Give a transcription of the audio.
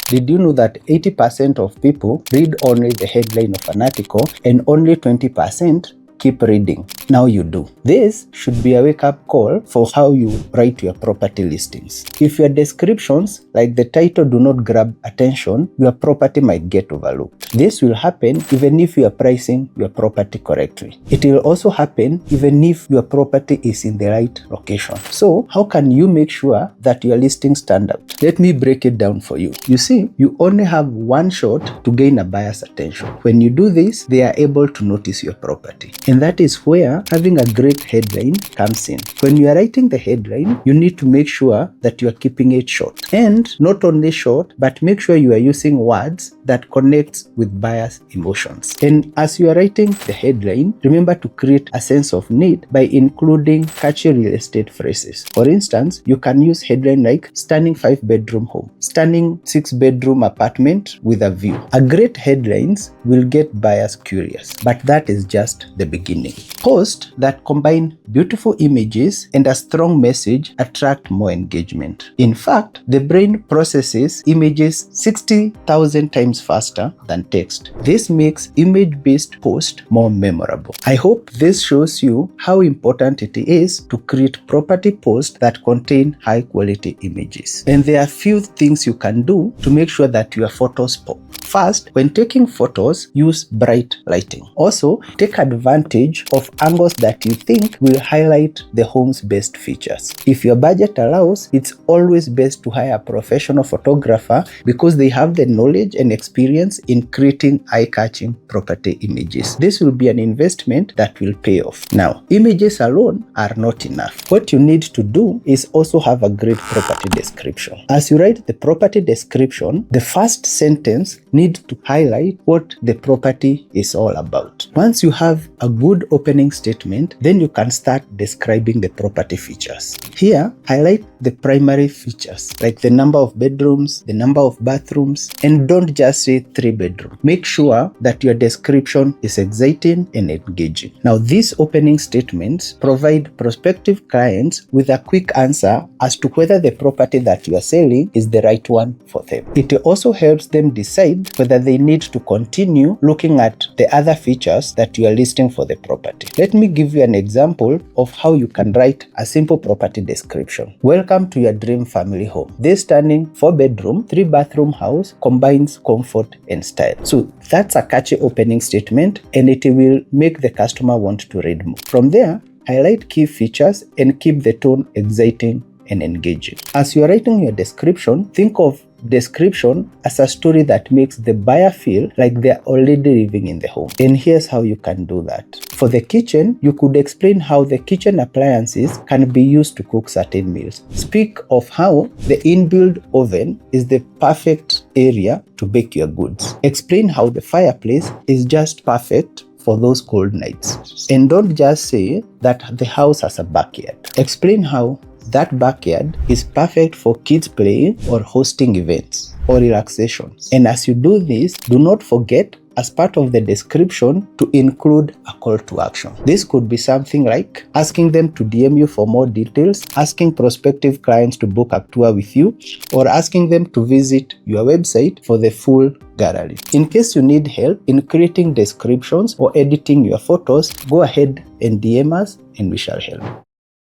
Did you know that 80% of people read only the headline of an article and only 20% keep reading? Now you do. This should be a wake-up call for how you write your property listings. If your descriptions, like the title, do not grab attention, your property might get overlooked. This will happen even if you are pricing your property correctly. It will also happen even if your property is in the right location. So, how can you make sure that your listings stand out? Let me break it down for you. You see, you only have one shot to gain a buyer's attention. When you do this, they are able to notice your property. And that is where having a great headline comes in. When you are writing the headline, you need to make sure that you are keeping it short. And not only short, but make sure you are using words that connect with buyers' emotions. And as you are writing the headline, remember to create a sense of need by including catchy real estate phrases. For instance, you can use headline like stunning 5-bedroom home, stunning 6-bedroom apartment with a view. A great headlines will get buyers curious, but that is just the beginning. Posts that combine beautiful images and a strong message attract more engagement. In fact, the brain processes images 60,000 times faster than text. This makes image-based posts more memorable. I hope this shows you how important it is to create property posts that contain high-quality images. And there are few things you can do to make sure that your photos pop. First, when taking photos, use bright lighting. Also, take advantage of angles that you think will highlight the home's best features. If your budget allows, it's always best to hire a professional photographer because they have the knowledge and experience in creating eye-catching property images. This will be an investment that will pay off. Now, images alone are not enough. What you need to do is also have a great property description. As you write the property description, the first sentence needs to highlight what the property is all about. Once you have a good opening statement, then you can start describing the property features. Here, highlight the primary features like the number of bedrooms, the number of bathrooms, and don't just say 3 bedrooms. Make sure that your description is exciting and engaging. Now, these opening statements provide prospective clients with a quick answer as to whether the property that you are selling is the right one for them. It also helps them decide whether they need to continue looking at the other features that you are listing for the property. Let me give you an example of how you can write a simple property description. Welcome to your dream family home. This stunning 4-bedroom, 3-bathroom house combines comfort and style. So that's a catchy opening statement, and it will make the customer want to read more. From there, highlight key features and keep the tone exciting and engaging. As you are writing your description, think of description as a story that makes the buyer feel like they're already living in the home. And here's how you can do that. For the kitchen, you could explain how the kitchen appliances can be used to cook certain meals. Speak of how the inbuilt oven is the perfect area to bake your goods. Explain how the fireplace is just perfect for those cold nights. And don't just say that the house has a backyard. Explain how that backyard is perfect for kids playing or hosting events or relaxations. And as you do this, do not forget, as part of the description, to include a call to action. This could be something like asking them to DM you for more details, asking prospective clients to book a tour with you, or asking them to visit your website for the full gallery. In case you need help in creating descriptions or editing your photos, go ahead and DM us and we shall help.